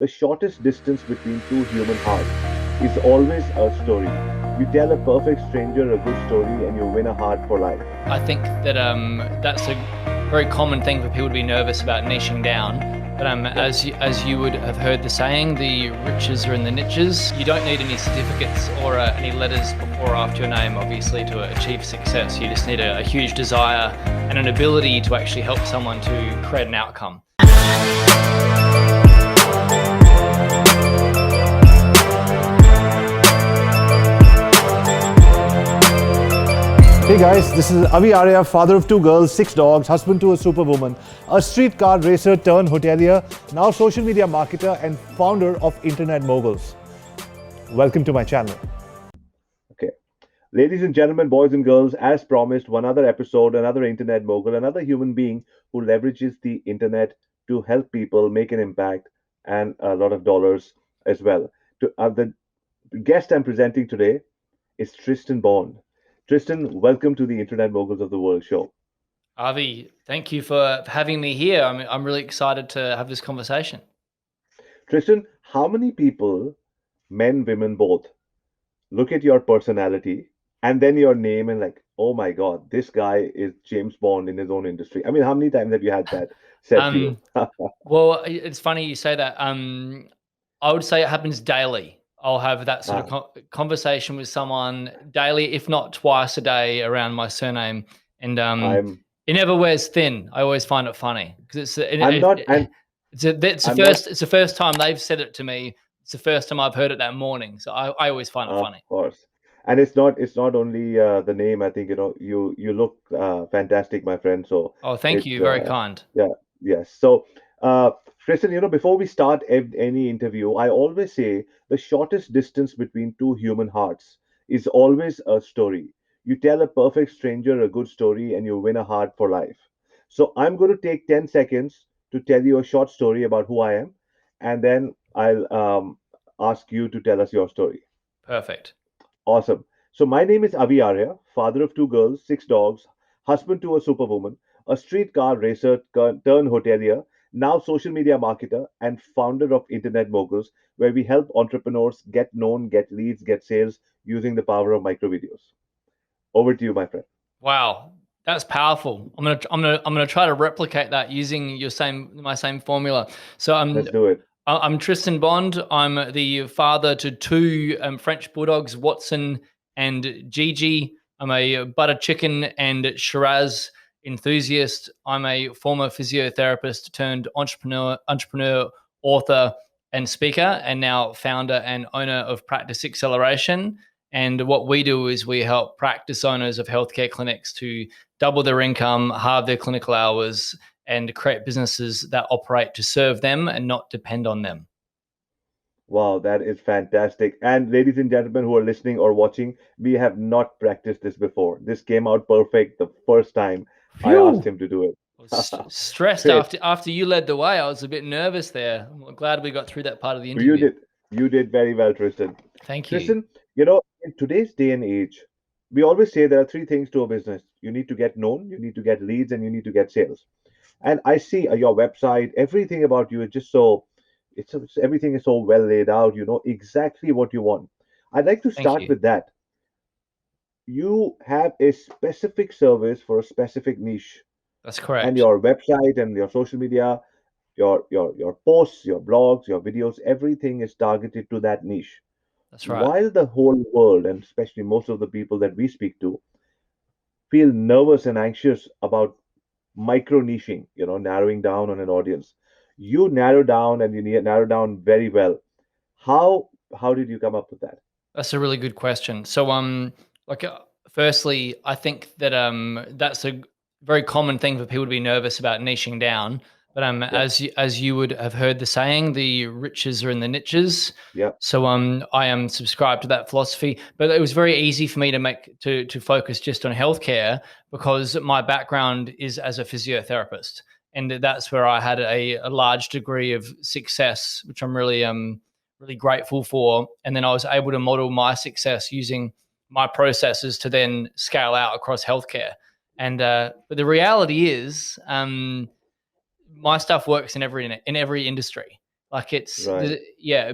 The shortest distance between two human hearts is always a story. You tell a perfect stranger a good story and you win a heart for life. I think that that's a very common thing for people to be nervous about niching down. But Yeah. as you would have heard the saying, the riches are in the niches. You don't need any certificates or any letters before or after your name, obviously, to achieve success. You just need a huge desire and an ability to actually help someone to create an outcome. Hey guys, this is AviArya, father of two girls, 6 dogs, husband to a superwoman, a street car racer turned hotelier, now social media marketer and founder of Internet Moguls. Welcome to my channel. Okay. Ladies and gentlemen, boys and girls, as promised, one other episode, another internet mogul, another human being who leverages the internet to help people make an impact and a lot of dollars as well. The guest I'm presenting today is Tristan Bond. Tristan, welcome to the Internet Moguls of the World show. Avi, thank you for having me here. I'm really excited to have this conversation. Tristan, how many people, men, women, both, look at your personality and then your name and like, oh my God, this guy is James Bond in his own industry? I mean, how many times have you had that said to you? Um, well, it's funny you say that. I would say it happens daily. I'll have that sort of Ah, conversation with someone daily, if not twice a day, around my surname, and I'm it never wears thin. I always find it funny because I'm not and I'm not it's the first time they've said it to me. It's the first time I've heard it that morning, so I always find it of funny. course. And it's not only the name. I think you look fantastic, my friend. So Oh, thank it you, very kind. yeah, yes. So uh Tristan, before we start any interview, I always say the shortest distance between two human hearts is always a story. You tell a perfect stranger a good story and you win a heart for life. So I'm going to take 10 seconds to tell you a short story about who I am, and then I'll ask you to tell us your story. Perfect. Awesome. So my name is Avi Arya, father of two girls, 6 dogs, husband to a superwoman, a street car racer turned hotelier, now social media marketer, and founder of Internet Moguls, where we help entrepreneurs get known, get leads, get sales using the power of micro videos. Over to you, my friend. Wow, that's powerful. I'm gonna try to replicate that using my same formula. So Let's do it. I'm Tristan Bond. I'm the father to two French bulldogs, Watson and Gigi. I'm a butter chicken and Shiraz enthusiast. I'm a former physiotherapist turned entrepreneur, author, and speaker, and now founder and owner of Practice Acceleration. And what we do is we help practice owners of healthcare clinics to double their income, halve their clinical hours, and create businesses that operate to serve them and not depend on them. Wow, that is fantastic. And ladies and gentlemen who are listening or watching, we have not practiced this before. This came out perfect the first time I asked Phew! him to do it. I was stressed Great. after you led the way. I was a bit nervous there. I'm glad we got through that part of the You interview. did. You did very well, Tristan. Thank you. Tristan, in today's day and age, we always say there are three things to a business. You need to get known, you need to get leads, and you need to get sales. And I see your website, everything about you is just so, everything is so well laid out. You know exactly what you want. I'd like to Thank start you. with that. You have a specific service for a specific niche, That's and correct. your website and your social media, your posts, your blogs, your videos, everything is targeted to that niche. That's right. While the whole world, and especially most of the people that we speak to, feel nervous and anxious about micro niching, narrowing down on an audience, you narrow down and narrow down very well. How did you come up with that? That's a really good question. So, like, firstly, I think that that's a very common thing for people to be nervous about niching down. But Yeah, as you would have heard the saying, the riches are in the niches. yeah, So, I am subscribed to that philosophy. But it was very easy for me to to focus just on healthcare because my background is as a physiotherapist, and that's where I had a large degree of success, which I'm really grateful for. And then I was able to model my success using my processes to then scale out across healthcare. And but the reality is, my stuff works in every industry. Like Right.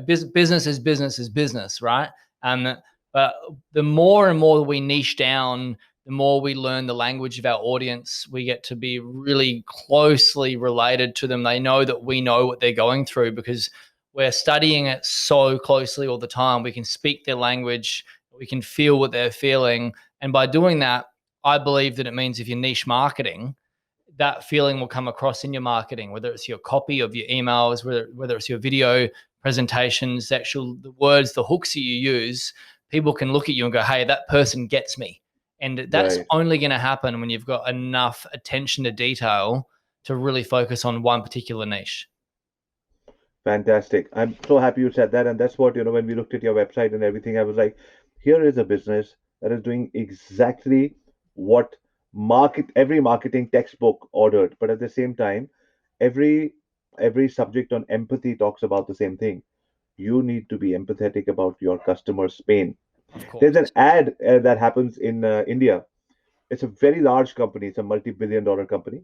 business is business is business, right? But the more and more we niche down, the more we learn the language of our audience. We get to be really closely related to them. They know that we know what they're going through because we're studying it so closely all the time. We can speak their language, we can feel what they're feeling. And by doing that, I believe that it means if you're niche marketing, that feeling will come across in your marketing, whether it's your copy of your emails, whether it's your video presentations, the words, the hooks that you use. People can look at you and go, hey, that person gets me. And that's Right. only going to happen when you've got enough attention to detail to really focus on one particular niche. Fantastic. I'm so happy you said that. And that's what, when we looked at your website and everything, I was like, here is a business that is doing exactly what every marketing textbook ordered. But at the same time, every every subject on empathy talks about the same thing. You need to be empathetic about your customer's pain. Of There's an course. ad that happens in India. It's a very large company. It's a multi-billion-dollar company,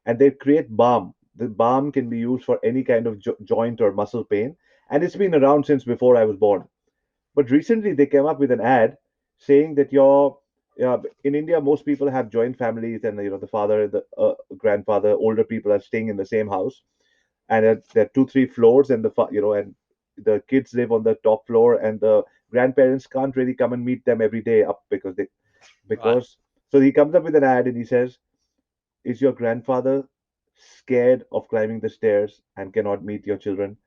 and they create balm. The balm can be used for any kind of joint or muscle pain, and it's been around since before I was born. But recently, they came up with an ad saying that in India, most people have joint families, and the father, the grandfather, older people are staying in the same house, and there are 2, 3 floors, and and the kids live on the top floor, and the grandparents can't really come and meet them every day up Right. because so he comes up with an ad and he says, is your grandfather scared of climbing the stairs and cannot meet your children?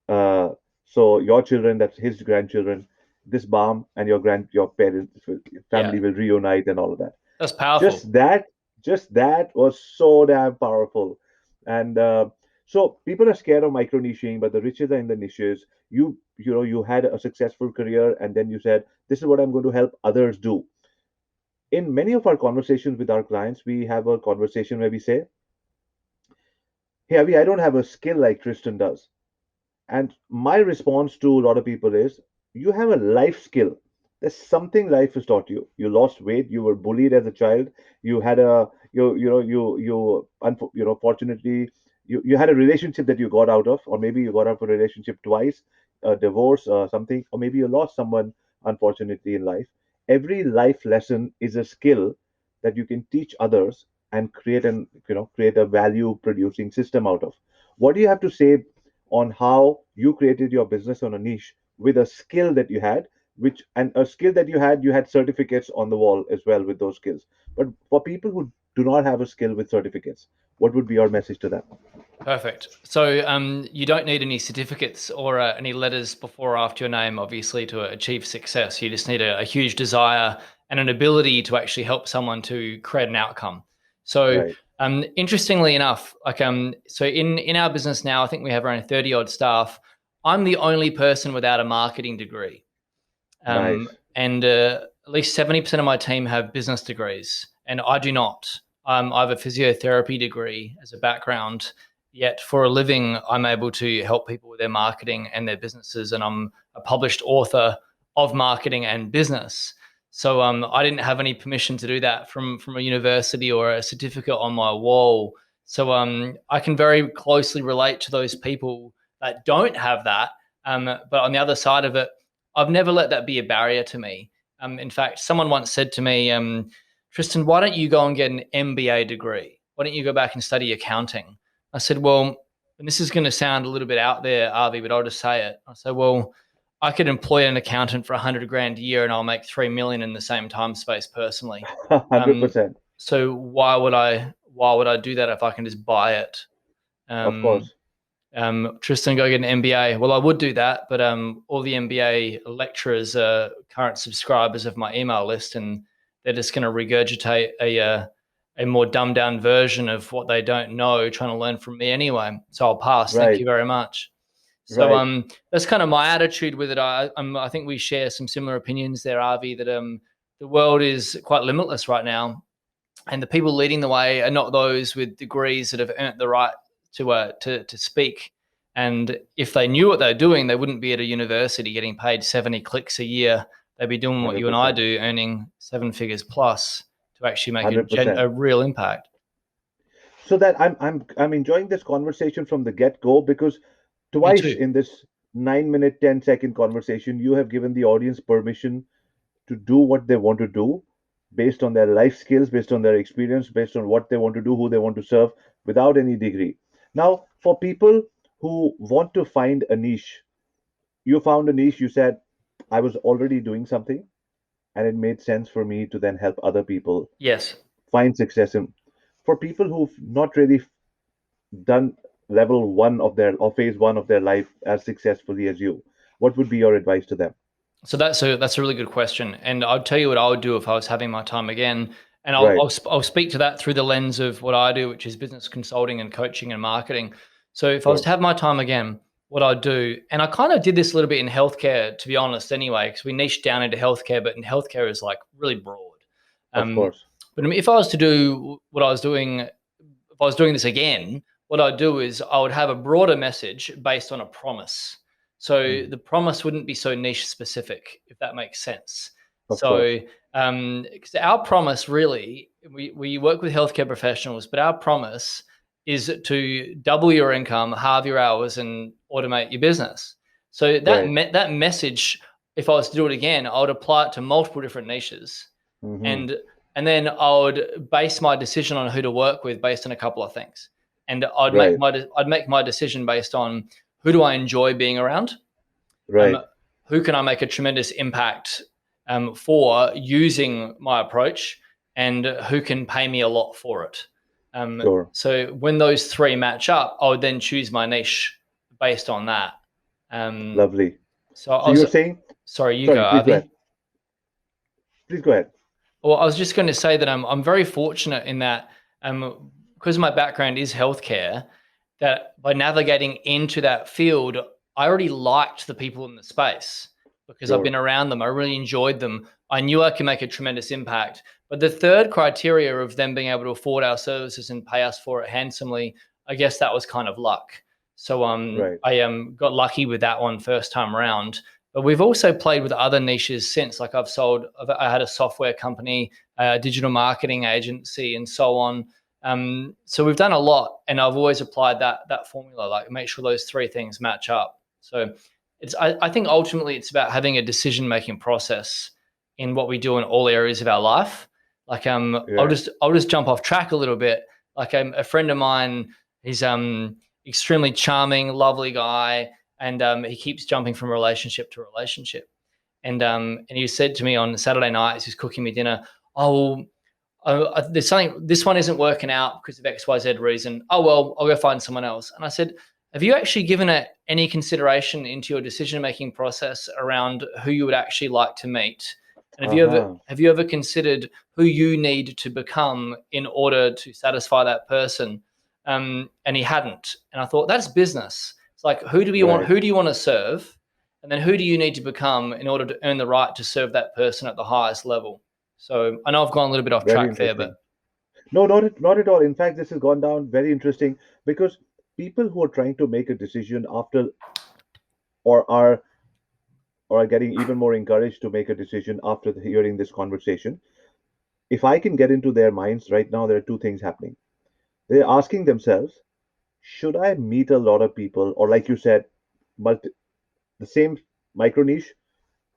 uh, so your children, that's his grandchildren, this balm and your parents Yeah. family will reunite and all of that. That's powerful. Just that just that was so damn powerful. And so people are scared of micro niching, but the riches are in the niches. You had a successful career, and then you said, this is what I'm going to help others do. In many of our conversations with our clients, we have a conversation where we say, hey, Avi, I don't have a skill like Tristan does. And my response to a lot of people is, you have a life skill. There's something life has taught you. You lost weight. You were bullied as a child. You had a fortunately you had a relationship that you got out of, or maybe you got out of a relationship twice, a divorce, something, or maybe you lost someone unfortunately in life. Every life lesson is a skill that you can teach others and create a value producing system out of. What do you have to say on how you created your business on a niche with a skill that you had, which and a skill that you had certificates on the wall as well with those skills? But for people who do not have a skill with certificates, what would be your message to them? Perfect. So you don't need any certificates or any letters before or after your name, obviously, to achieve success. You just need a huge desire and an ability to actually help someone to create an outcome. So Right. interestingly enough, so in our business now, I think we have around 30 odd staff. I'm the only person without a marketing degree. Nice. And at least 70% of my team have business degrees, and I do not. I have a physiotherapy degree as a background, yet for a living, I'm able to help people with their marketing and their businesses, and I'm a published author of marketing and business. So I didn't have any permission to do that from a university or a certificate on my wall. So I can very closely relate to those people that don't have that. But on the other side of it, I've never let that be a barrier to me. In fact, someone once said to me, Tristan, why don't you go and get an MBA degree? Why don't you go back and study accounting? I said, well, and this is going to sound a little bit out there, Avi, but I'll just say it. I said, well, I could employ an accountant for 100 grand a year and I'll make 3 million in the same time space personally. Hundred Um, percent. so why would I do that if I can just buy it? Of Um, course. Tristan, go get an MBA. Well, I would do that, but all the MBA lecturers are current subscribers of my email list, and they're just going to regurgitate a more dumbed down version of what they don't know, trying to learn from me anyway. So I'll pass. Thank Right. you very much. So Right. that's kind of my attitude with it. I think we share some similar opinions there, Avi. That the world is quite limitless right now, and the people leading the way are not those with degrees that have earned the right to speak. And if they knew what they're doing, they wouldn't be at a university getting paid 70 clicks a year. They'd be doing what Hundred you and I percent. do, earning 7 figures plus to actually make 100%. a real impact. So that I'm enjoying this conversation from the get go, because Me twice too. in this 9 minute, 10-second conversation, you have given the audience permission to do what they want to do based on their life skills, based on their experience, based on what they want to do, who they want to serve without any degree. Now, for people who want to find a niche, you found a niche, you said, I was already doing something and it made sense for me to then help other people Yes. find success in. For people who've not really done level one of their or phase one of their life as successfully as you, what would be your advice to them? So that's a really good question, and I'll tell you what I would do if I was having my time again, and Right, I'll speak to that through the lens of what I do, which is business consulting and coaching and marketing. So if I was sure, to have my time again, what I'd do, and I kind of did this a little bit in healthcare, to be honest, anyway, because we niched down into healthcare, but in healthcare is like really broad. of Um, course. but I mean, if I was to do what I was doing, if I was doing this again, what I'd do is I would have a broader message based on a promise. So Mhm. the promise wouldn't be so niche specific, if that makes sense. Of course, So, 'cause our promise really, we work with healthcare professionals, but our promise is to double your income, halve your hours, and automate your business. So right. that message, if I was to do it again, I would apply it to multiple different niches, Hmm. and then I would base my decision on who to work with based on a couple of things, and Right, I'd make my decision based on who do I enjoy being around, um, right, who can I make a tremendous impact for using my approach, and who can pay me a lot for it. sure. So when those three match up, I would then choose my niche based on that. Um, Lovely. so I So you're was saying, sorry, you go, sorry, please go ahead. Avi. Please go ahead. Well, I was just going to say that I'm very fortunate in that, because my background is healthcare, that by navigating into that field, I already liked the people in the space because I've Sure. been around them. I really enjoyed them. I knew I could make a tremendous impact. But the third criteria of them being able to afford our services and pay us for it handsomely, I guess that was kind of luck. So Right. I got lucky with that one first time around. But we've also played with other niches since. Like I had a software company, a digital marketing agency, and so on. So we've done a lot, and I've always applied that formula, like make sure those three things match up. So I think ultimately it's about having a decision making process in what we do in all areas of our life. Like Right. I'll just jump off track a little bit. Like a friend of mine, he's extremely charming, lovely guy, and he keeps jumping from relationship to relationship. And he said to me on Saturday night as he's cooking me dinner, "Oh, there's something. This one isn't working out because of X, Y, Z reason. Oh well, I'll go find someone else." And I said, "Have you actually given it any consideration into your decision making process around who you would actually like to meet? And Uh-huh. have you ever considered who you need to become in order to satisfy that person?" And he hadn't. And I thought that's business. It's like Right. who do you want to serve? And then who do you need to become in order to earn the right to serve that person at the highest level? So I know I've gone a little bit off Very track there, interesting. but No, not at all. In fact, this has gone down very interesting because people who are trying to make a decision after or are or are getting even more encouraged to make a decision after hearing this conversation, if I can get into their minds right now, there are two things happening. They're asking themselves, should I meet a lot of people, or like you said, multi- the same micro niche,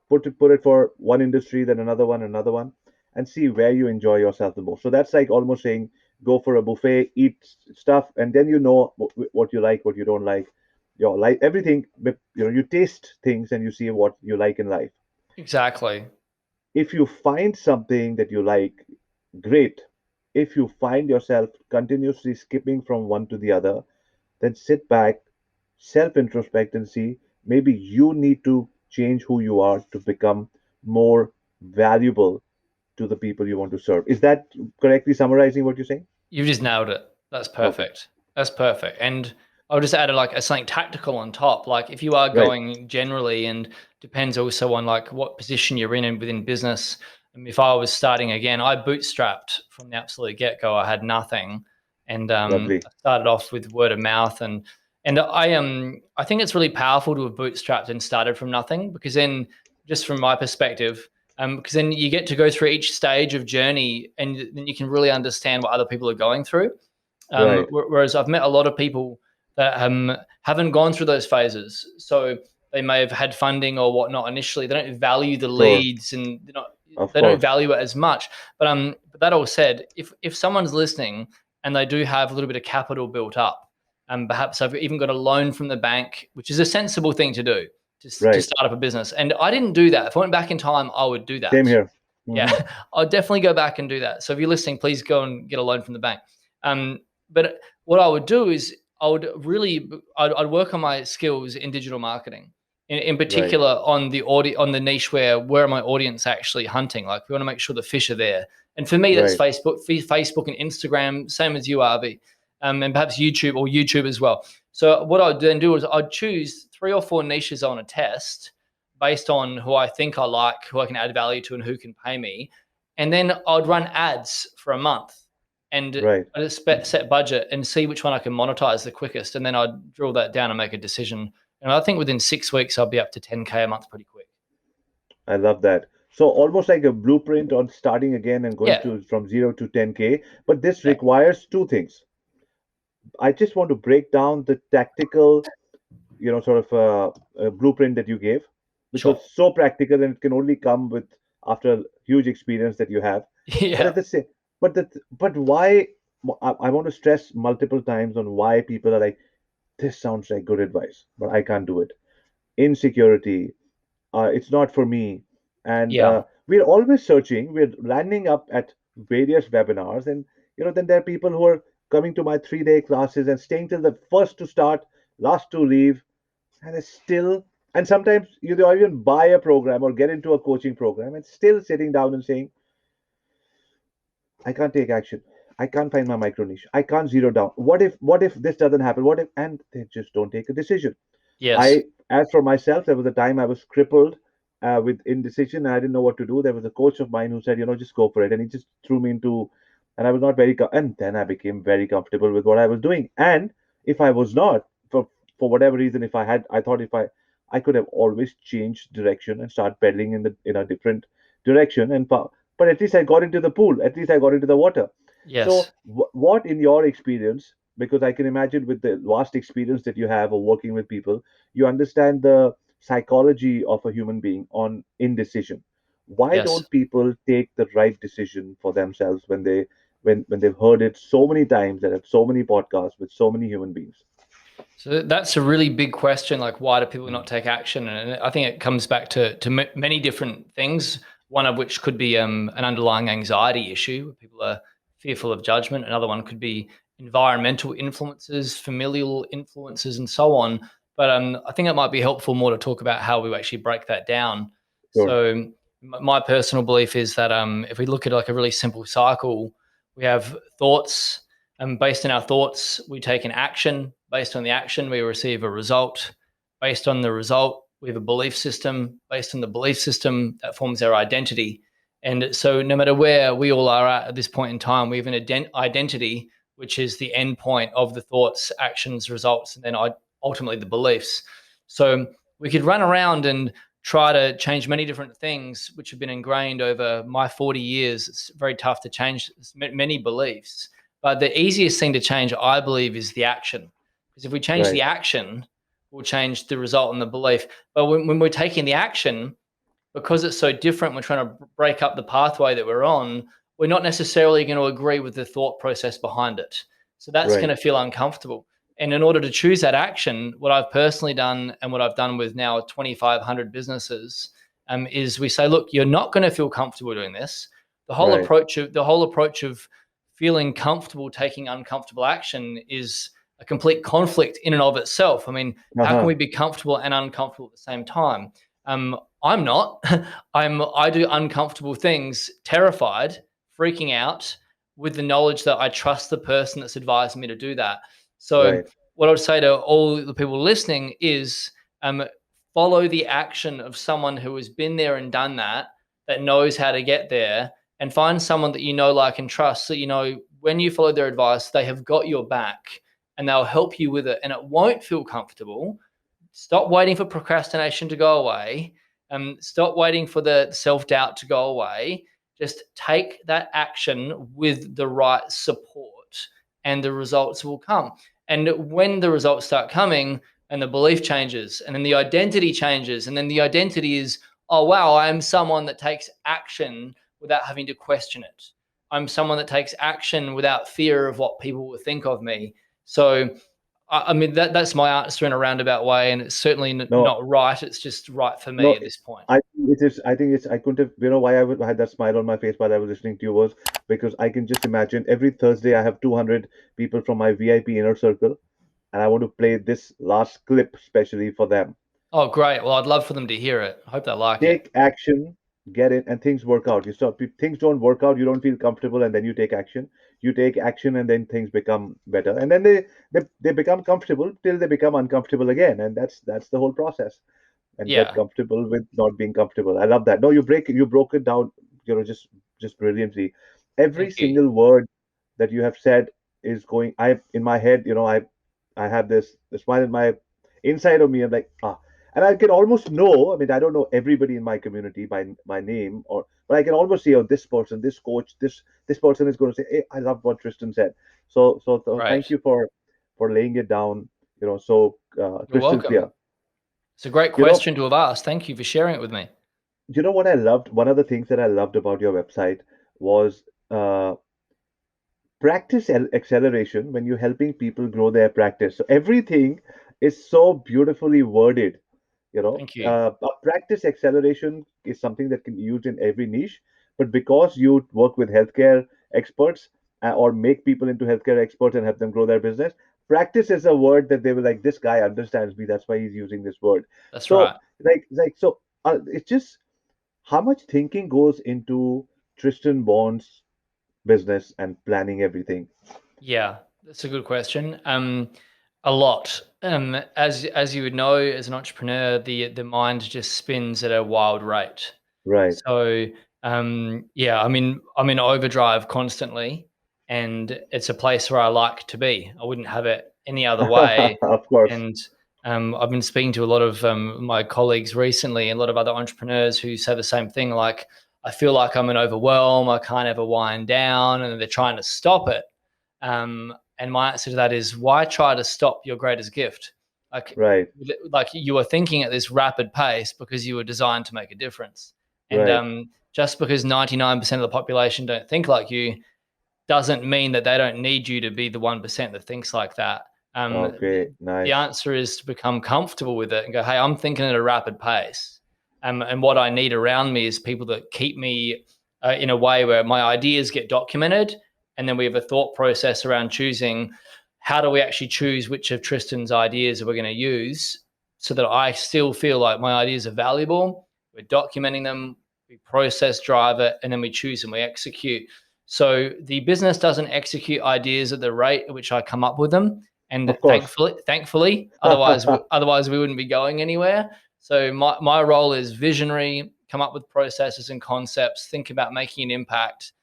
put it for one industry, then another one, and see where you enjoy yourself the most. So that's like almost saying go for a buffet, eat stuff, and then you know what you like, what you don't like, your like everything. You taste things and you see what you like in life. exactly. If you find something that you like, great. If you find yourself continuously skipping from one to the other, then sit back, self introspect, and see maybe you need to change who you are to become more valuable to the people you want to serve. Is that correctly summarizing what you're saying? You've just nailed it. That's Okay, perfect. That's perfect. And I'll just add like a something tactical on top. Like if you are right. going generally, and depends also on like what position you're in and within business. If I was starting again, I bootstrapped from the absolute get go. I had nothing, and Lovely. I started off with word of mouth, and I think it's really powerful to have bootstrapped and started from nothing, because then, just from my perspective, because then you get to go through each stage of journey, and then you can really understand what other people are going through. Right. Whereas I've met a lot of people that haven't gone through those phases. So they may have had funding or whatnot initially. They don't value the Sure. leads, and Of they don't course. value it as much. But that all said, if someone's listening and they do have a little bit of capital built up, and perhaps I've even got a loan from the bank, which is a sensible thing to do to Right. start up a business. And I didn't do that. If I went back in time, I would do Same that. here. Yeah, I'll definitely go back and do that. So if you're listening, please go and get a loan from the bank. But what I would do is I'd work on my skills in digital marketing, in Right. particular on the niche where are my audience actually hunting? Like we want to make sure the fish are there. And for me, that's Right. Facebook and Instagram, same as you, RB, and perhaps YouTube as well. So what I'd then do is I'd choose 3 or 4 niches I want to test based on who I think I like, who I can add value to, and who can pay me. And then I'd run ads for a month and Right. I'd set budget and see which one I can monetize the quickest. And then I'd drill that down and make a decision. And I think within 6 weeks, I'll be up to 10K a month pretty quick. I love that. So almost like a blueprint on starting again and going Yeah. to from 0 to 10K. But this Yeah. requires 2 things. I just want to break down the tactical, sort of a blueprint that you gave, because Sure. so practical and it can only come with after a huge experience that you have. But Yeah. at the same, but why? I want to stress multiple times on why people are like, this sounds like good advice, but I can't do it. Insecurity, it's not for me. And Yeah. we're always searching, we're landing up at various webinars, and then there are people who are coming to my 3-day classes and staying till the first to start, last to leave, and it's still, and sometimes you know, even buy a program or get into a coaching program and still sitting down and saying, I can't take action, I can't find my micro niche, I can't zero down, what if this doesn't happen, what if, and they just don't take a decision. Yes. I, as for myself, there was a time I was crippled with indecision and I didn't know what to do. There was a coach of mine who said, just go for it. And he just threw me into, and I was not very, and then I became very comfortable with what I was doing. And if I was not, for whatever reason, if I had, I thought if I could have always changed direction and start pedaling in a different direction. But at least I got into the pool. At least I got into the water. So, Yes. what in your experience, because I can imagine with the vast experience that you have of working with people, you understand the psychology of a human being on indecision. Why Yes. don't people take the right decision for themselves when they've heard it so many times and have so many podcasts with so many human beings? So that's a really big question. Like, why do people not take action? And I think it comes back to many different things. One of which could be an underlying anxiety issue, where people are fearful of judgment. Another one could be environmental influences, familial influences, and so on. But I think it might be helpful more to talk about how we actually break that down. Sure. So my personal belief is that if we look at like a really simple cycle, we have thoughts. Based on our thoughts, we take an action. Based on the action, we receive a result. Based on the result, we have a belief system. Based on the belief system, that forms our identity. And so, no matter where we all are at this point in time, we have an identity, which is the end point of the thoughts, actions, results, and then ultimately the beliefs. So, we could run around and try to change many different things, which have been ingrained over my 40 years. It's very tough to change many beliefs. But the easiest thing to change, I believe, is the action. Because if we change Right. the action, we'll change the result and the belief. But when we're taking the action, because it's so different, we're trying to break up the pathway that we're on, we're not necessarily going to agree with the thought process behind it. So that's going Right. to feel uncomfortable. And in order to choose that action, what I've personally done and what I've done with now 2,500 businesses is we say, look, you're not going to feel comfortable doing this. Right. The whole approach of feeling comfortable taking uncomfortable action is a complete conflict in and of itself. I mean, how can Uh-huh. we be comfortable and uncomfortable at the same time? I'm not. I do uncomfortable things, terrified, freaking out, with the knowledge that I trust the person that's advised me to do that. So, Right. what I would say to all the people listening is um, follow the action of someone who has been there and done that, that knows how to get there, and find someone that you know, like, and trust. So, when you follow their advice, they have got your back and they'll help you with it. And it won't feel comfortable. Stop waiting for procrastination to go away. Stop waiting for the self-doubt to go away. Just take that action with the right support and the results will come. And when the results start coming and the belief changes and then the identity changes, and then the identity is, oh, wow, I'm someone that takes action without having to question it. I'm someone that takes action without fear of what people will think of me. So, I mean, that's my answer in a roundabout way, and it's certainly No, not right. It's just right for me no, at this point. I think it is. I think it's. I couldn't have. You know why I had that smile on my face while I was listening to you was because I can just imagine every Thursday I have 200 people from my VIP inner circle, and I want to play this last clip specially for them. Oh, great. Well, I'd love for them to hear it. I hope they like it. Take action, get it, and things work out. You stop. Things don't work out. You don't feel comfortable, and then you take action. You take action, and then things become better, and then they become comfortable till they become uncomfortable again, and that's the whole process. And get Yeah. comfortable with not being comfortable. I love that. No, you broke it down, just brilliantly. Every Thank you. single word that you have said is going. I in my head, I have this the smile in my inside of me. I'm like and I can almost know. I mean, I don't know everybody in my community by name, but I can almost see, oh, this person, this coach, this person is going to say, hey, I love what Tristan said. So thank Great. you for laying it down, so You're crystal clear. welcome. It's a great You know, question to have asked. Thank you for sharing it with me. what I loved? One of the things that I loved about your website was uh, practice acceleration when you're helping people grow their practice. So everything is so beautifully worded. Thank you. A practice acceleration is something that can be used in every niche, but because you work with healthcare experts or make people into healthcare experts and help them grow their business, practice is a word that they were like, this guy understands me. That's why he's using this word. That's right. So, it's just how much thinking goes into Tristan Bond's business and planning everything. Yeah, that's a good question. A lot. As you would know, as an entrepreneur, the mind just spins at a wild rate. Right. So, yeah, I'm in overdrive constantly, and it's a place where I like to be. I wouldn't have it any other way. Of course. And I've been speaking to a lot of my colleagues recently, and a lot of other entrepreneurs who say the same thing. Like, I feel like I'm in overwhelm. I can't ever wind down, and they're trying to stop it. And my answer to that is, why try to stop your greatest gift? Like, Right. like you are thinking at this rapid pace because you were designed to make a difference. And Right. just because 99% of the population don't think like you doesn't mean that they don't need you to be the 1% that thinks like that. Okay. The Nice. answer is to become comfortable with it and go, hey, I'm thinking at a rapid pace. And what I need around me is people that keep me in a way where my ideas get documented. And then we have a thought process around choosing how do we actually choose which of Tristan's ideas that we're going to use so that I still feel like my ideas are valuable. We're documenting them, we process drive it, and then we choose and we execute. So the business doesn't execute ideas at the rate at which I come up with them, and Of course. thankfully, otherwise we wouldn't be going anywhere. So my role is visionary, come up with processes and concepts, think about making an impact,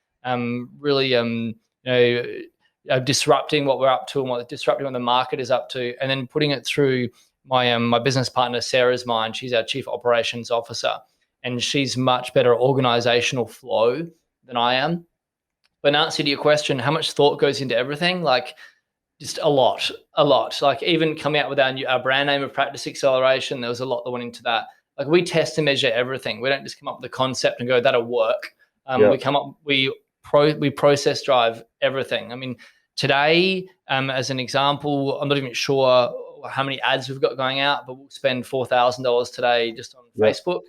really disrupting what we're up to and disrupting what the market is up to, and then putting it through my business partner Sarah's mind. She's our chief operations officer, and she's much better at organizational flow than I am. But in answer to your question, how much thought goes into everything? Like, just a lot, a lot. Like, even coming out with our brand name of Practice Acceleration, there was a lot that went into that. Like, we test and measure everything. We don't just come up with a concept and go, that'll work. Yeah. We process drive everything. I mean, today, as an example, I'm not even sure how many ads we've got going out, but we'll spend $4,000 today just on Yeah. Facebook.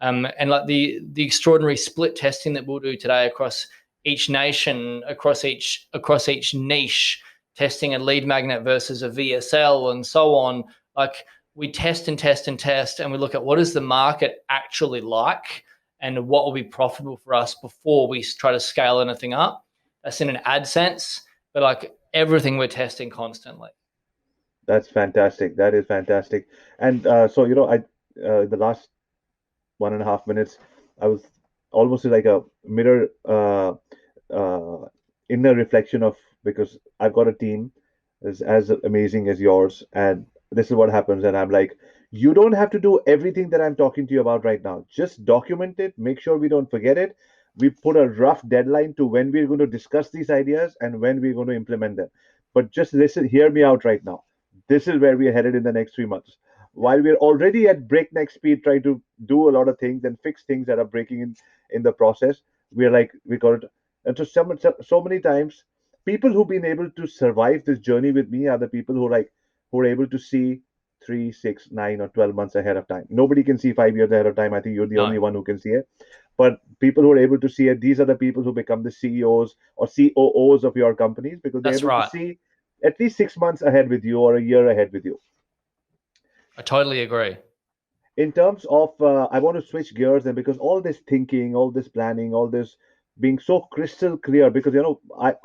And like the extraordinary split testing that we'll do today across each nation, across each niche, testing a lead magnet versus a VSL and so on. Like, we test and test and test, and we look at what is the market actually like and what will be profitable for us before we try to scale anything up. That's in an ad sense, but like everything we're testing constantly. That's fantastic. That is fantastic. And I the last 1.5 minutes, I was almost like a mirror, uh, inner reflection of because I've got a team as amazing as yours, and this is what happens. And I'm like, you don't have to do everything that I'm talking to you about right now. Just document it, make sure we don't forget it. We put a rough deadline to when we're going to discuss these ideas and when we're going to implement them. But just listen, hear me out right now. This is where we are headed in the next 3 months. While we're already at breakneck speed trying to do a lot of things and fix things that are breaking in the process, we're like, we got it. And so many times, people who've been able to survive this journey with me are the people who are able to see 3, 6, 9, or 12 months ahead of time. Nobody can see 5 years ahead of time. I think you're the only No, one who can see it. But people who are able to see it, these are the people who become the CEOs or COOs of your companies because they're that's able to right. see at least 6 months ahead with you or a year ahead with you. I totally agree. In terms of, I want to switch gears, and because all this thinking, all this planning, all this being so crystal clear, because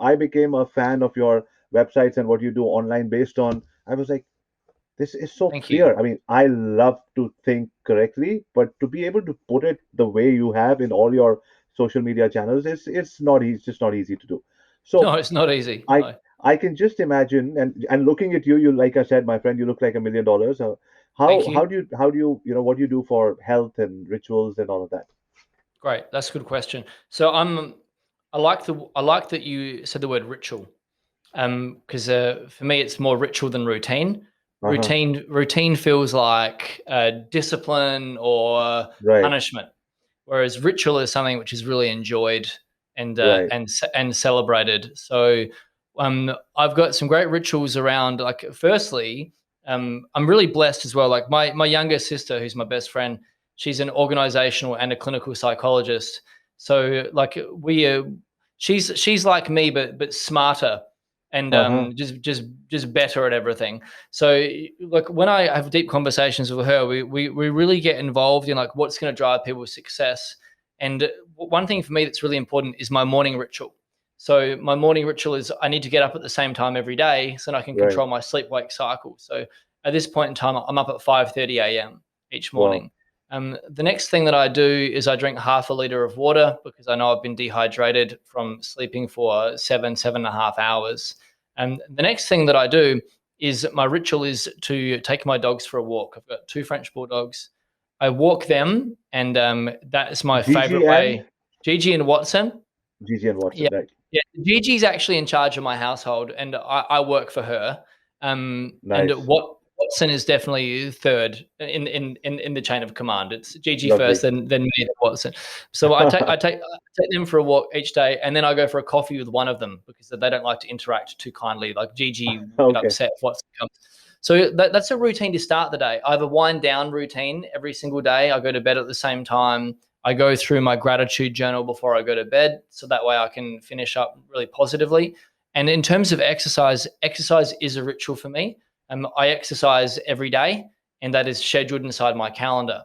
I became a fan of your websites and what you do online based on, I was like, this is so Thank you. clear. I mean, I love to think correctly, but to be able to put it the way you have in all your social media channels, it's not easy, it's just not easy to do. So No, it's not easy. I No. I can just imagine, and looking at you, like I said, my friend, you look like $1 million. Thank How you. do you what do you do for health and rituals and all of that? Great. That's a good question. So I like that you said the word ritual. Because for me it's more ritual than routine. Uh-huh. Routine feels like discipline or Right, punishment, whereas ritual is something which is really enjoyed right. and celebrated. So I've got some great rituals around. Like, firstly, I'm really blessed as well. Like my younger sister, who's my best friend, she's an organizational and a clinical psychologist. So like she's like me, but smarter and Uh-huh. just better at everything. So like when I have deep conversations with her, we really get involved in like what's going to drive people's success. And one thing for me that's really important is my morning ritual. So my morning ritual is I need to get up at the same time every day so that I can Right. control my sleep wake cycle. So at this point in time, I'm up at 5:30 a.m. each Wow. morning. The next thing that I do is I drink half a liter of water because I know I've been dehydrated from sleeping for 7.5 hours. And the next thing that I do is my ritual is to take my dogs for a walk. I've got two French bulldogs. I walk them, and that is my Gigi favorite and way. Gigi and Watson. Gigi and Watson, Yeah, right. yeah. Gigi's actually in charge of my household, and I work for her. And Nice. Watson is definitely third in the chain of command. It's Gigi first, Lovely. then me, then Watson. So I take them for a walk each day, and then I go for a coffee with one of them because they don't like to interact too kindly. Like Gigi will get Okay. upset if Watson comes. So that's a routine to start the day. I have a wind down routine every single day. I go to bed at the same time. I go through my gratitude journal before I go to bed, so that way I can finish up really positively. And in terms of exercise, exercise is a ritual for me. I exercise every day, and that is scheduled inside my calendar.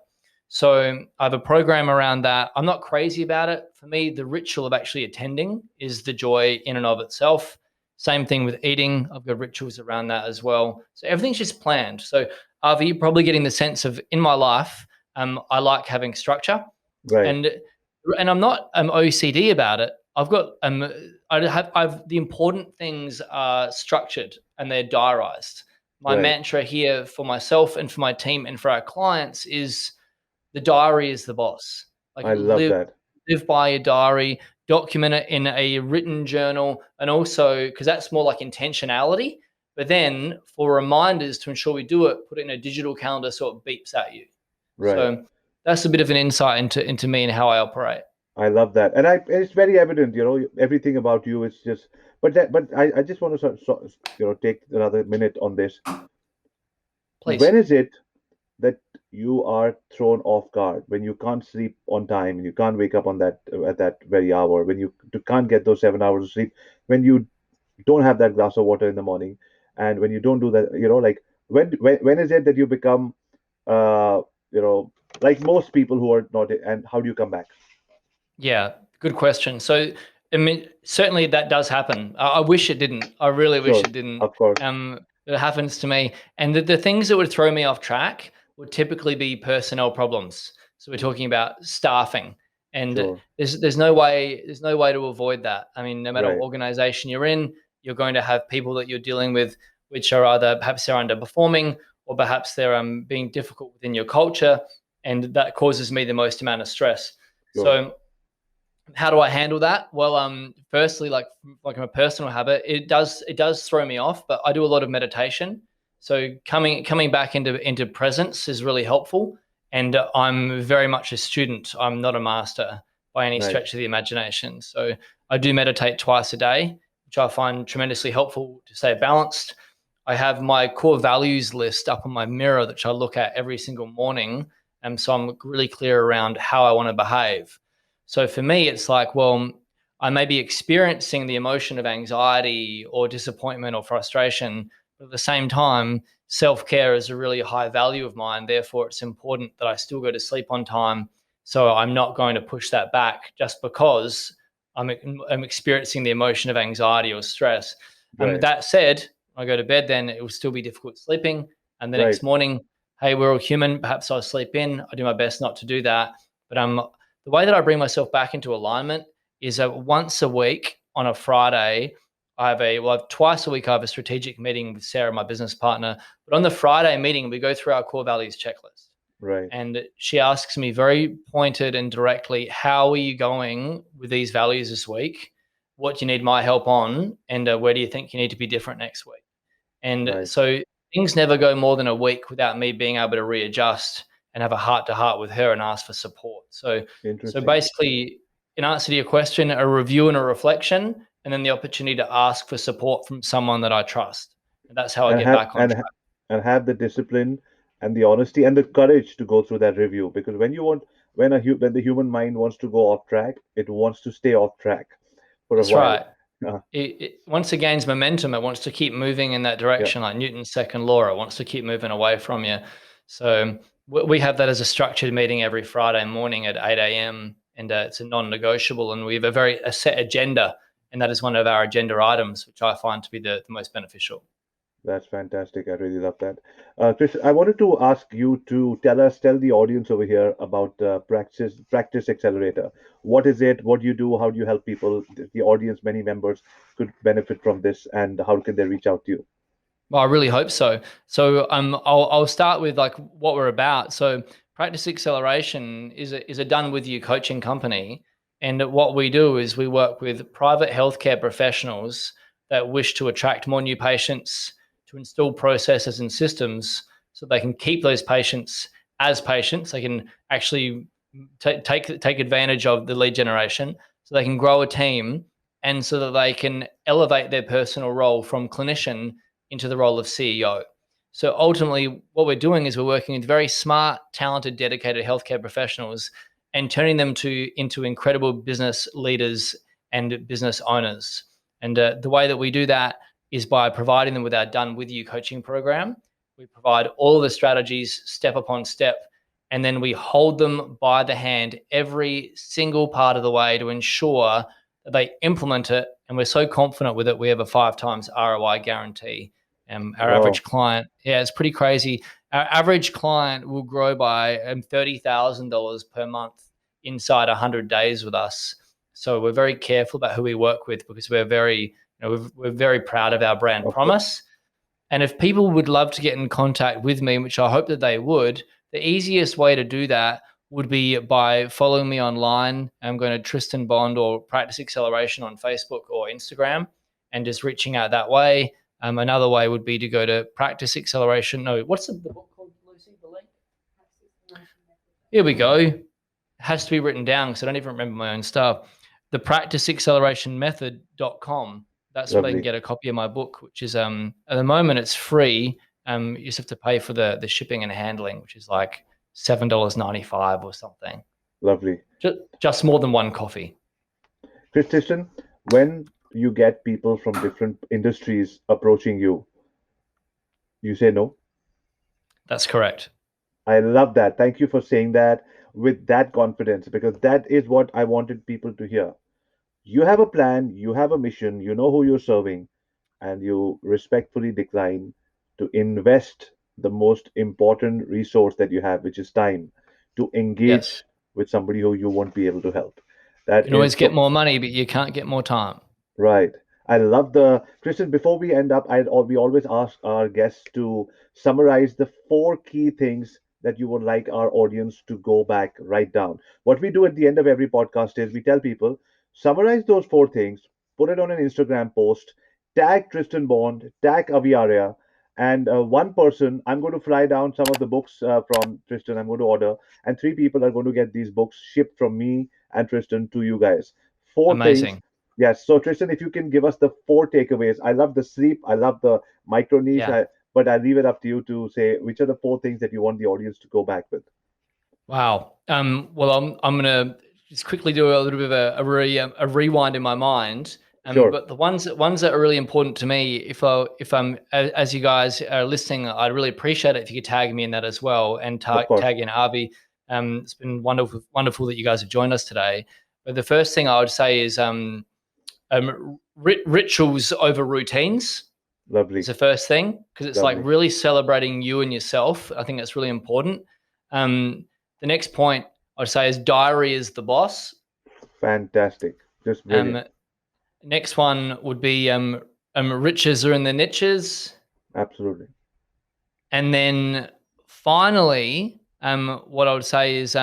So I have a program around that. I'm not crazy about it. For me, the ritual of actually attending is the joy in and of itself. Same thing with eating. I've got rituals around that as well. So everything's just planned. So, Avi, you're probably getting the sense of in my life, I like having structure, Right. and I'm not OCD about it. I've the important things are structured and they're diarized. My Right. mantra here for myself and for my team and for our clients is the diary is the boss. Like, I love that. live by a diary, document it in a written journal, and also because that's more like intentionality. But then for reminders to ensure we do it, put it in a digital calendar so it beeps at you. Right. So that's a bit of an insight into me and how I operate. I love that. And it's very evident, everything about you is just, but I just want to take another minute on this. Please. When is it that you are thrown off guard, when you can't sleep on time and you can't wake up on that at that very hour, when you can't get those 7 hours of sleep, when you don't have that glass of water in the morning, and when you don't do that, like when is it that you become, uh, you know, like most people who are not, and how do you come back? Yeah, good question. So, I mean, certainly that does happen. I wish it didn't. I really wish Sure, it didn't. of course, It happens to me, and the things that would throw me off track would typically be personnel problems. So we're talking about staffing, and sure, there's no way to avoid that. I mean, no matter what right, organization you're in, you're going to have people that you're dealing with, which are either perhaps they're underperforming or perhaps they're being difficult within your culture, and that causes me the most amount of stress. sure, So How do I handle that? Well, firstly, like a personal habit, it does throw me off, but I do a lot of meditation. So coming back into presence is really helpful. And I'm very much a student. I'm not a master by any Right. stretch of the imagination. So I do meditate twice a day, which I find tremendously helpful to stay balanced. I have my core values list up on my mirror, which I look at every single morning. And so I'm really clear around how I want to behave. So for me, it's like, well, I may be experiencing the emotion of anxiety or disappointment or frustration, but at the same time, self care is a really high value of mine. Therefore, it's important that I still go to sleep on time. So I'm not going to push that back just because I'm experiencing the emotion of anxiety or stress. Right. That said, I go to bed, then it will still be difficult sleeping. And the Right. next morning, hey, we're all human. Perhaps I'll sleep in. I do my best not to do that. But the way that I bring myself back into alignment is that once a week on a Friday, twice a week I have a strategic meeting with Sarah, my business partner. But on the Friday meeting, we go through our core values checklist. Right. And she asks me very pointed and directly, how are you going with these values this week? What do you need my help on? And where do you think you need to be different next week? And Right. so things never go more than a week without me being able to readjust and have a heart to heart with her and ask for support. So Interesting. basically, in answer to your question, a review and a reflection, and then the opportunity to ask for support from someone that I trust. And that's how I And get have back on track. and have the discipline and the honesty and the courage to go through that review, because when the human mind wants to go off track, it wants to stay off track for a That's while. right. uh, Once it gains momentum, it wants to keep moving in that yeah, direction, like Newton's second law. It wants to keep moving away from you. So we have that as a structured meeting every Friday morning at 8 a.m. And it's a non-negotiable. And we have a set agenda. And that is one of our agenda items, which I find to be the most beneficial. that's fantastic. I really love that. Chris, I wanted to ask you to tell the audience over here about Practice Accelerator. What is it? What do you do? How do you help people? The audience, many members could benefit from this, and how can they reach out to you? Well, I really hope so. So I'll start with like what we're about. So Practice Acceleration is a done with you coaching company, and what we do is we work with private healthcare professionals that wish to attract more new patients, to install processes and systems so they can keep those patients as patients. They can actually take advantage of the lead generation, so they can grow a team, and so that they can elevate their personal role from clinician into the role of CEO. So ultimately, what we're doing is we're working with very smart, talented, dedicated healthcare professionals and turning them into incredible business leaders and business owners. And the way that we do that is by providing them with our Done With You coaching program. We provide all of the strategies step upon step, and then we hold them by the hand every single part of the way to ensure that they implement it. And we're so confident with it, we have a 5 times ROI guarantee. Our Wow, average client, yeah, it's pretty crazy. Our average client will grow by $30,000 per month inside 100 days with us. So we're very careful about who we work with, because we're very proud of our brand of course. promise. And if people would love to get in contact with me, which I hope that they would, the easiest way to do that would be by following me online. I'm going to Tristan Bond or Practice Acceleration on Facebook or Instagram, and just reaching out that way. Another way would be to go to Practice Acceleration. No, what's the book called, Lucy? The link? Here we go. It has to be written down because I don't even remember my own stuff. The practiceaccelerationmethod.com. That's where they can Lovely. get a copy of my book, which is at the moment it's free. You just have to pay for the shipping and handling, which is like $7.95 or something. Lovely. Just more than one coffee. Tristan, when you get people from different industries approaching you, you say no? That's correct. I love that. Thank you for saying that with that confidence, because that is what I wanted people to hear. You have a plan, you have a mission, you know who you're serving, and you respectfully decline to invest the most important resource that you have, which is time, to Yes. engage with somebody who you won't be able to help. You That can is always get so more money, but you can't get more time. right. I love the Tristan. Before we end up, we always ask our guests to summarize the four key things that you would like our audience to go back, write down? What we do at the end of every podcast is we tell people, summarize those four things, put it on an Instagram post, tag Tristan Bond, tag AviArya, and one person, I'm going to fly down some of the books from Tristan, I'm going to order, and three people are going to get these books shipped from me and Tristan to you guys. Four things. Amazing. Yes. So, Tristan, if you can give us the four takeaways. I love the sleep, I love the micro niche, Yeah. but I leave it up to you to say which are the four things that you want the audience to go back with. Wow. Well, I'm gonna just quickly do a little bit of a rewind in my mind. Sure. But the ones that are really important to me, if I'm as you guys are listening, I'd really appreciate it if you could tag me in that as well, and Of course. tag in Avi. It's been wonderful that you guys have joined us today. But the first thing I would say is rituals over routines. Lovely. Is the first thing, because it's like Lovely. really celebrating you and yourself. I think that's really important. The next point I'd say is diary is the boss. Fantastic. Just brilliant. Next one would be riches are in the niches. Absolutely. And then finally, what I would say is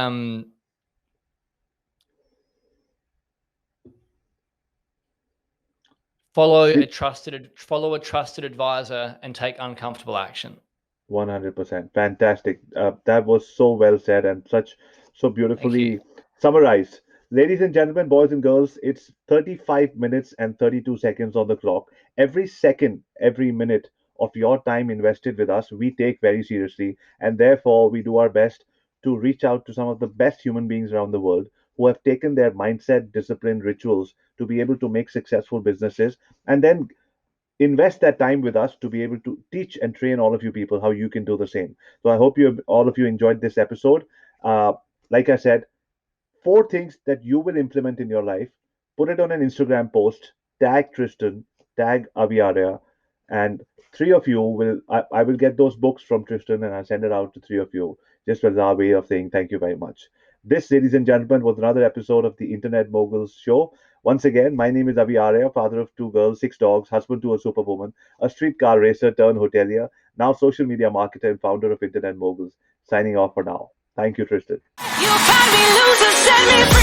follow a trusted advisor and take uncomfortable action. 100%. Fantastic. That was so well said and so Thank you. beautifully summarized. Ladies and gentlemen, boys and girls, it's 35 minutes and 32 seconds on the clock. Every second, every minute of your time invested with us, we take very seriously. And therefore, we do our best to reach out to some of the best human beings around the world who have taken their mindset, discipline, rituals to be able to make successful businesses and then invest that time with us to be able to teach and train all of you people how you can do the same. So I hope all of you enjoyed this episode. Like I said, four things that you will implement in your life. Put it on an Instagram post. Tag Tristan. Tag AviArya, and three of you will. I will get those books from Tristan and I'll send it out to three of you. Just as our way of saying thank you very much. This, ladies and gentlemen, was another episode of the Internet Moguls Show. Once again, my name is Avi Arya, father of two girls, six dogs, husband to a superwoman, a streetcar racer turned hotelier, now social media marketer and founder of Internet Moguls. Signing off for now. Thank you, Tristan. You find me loser, set me free.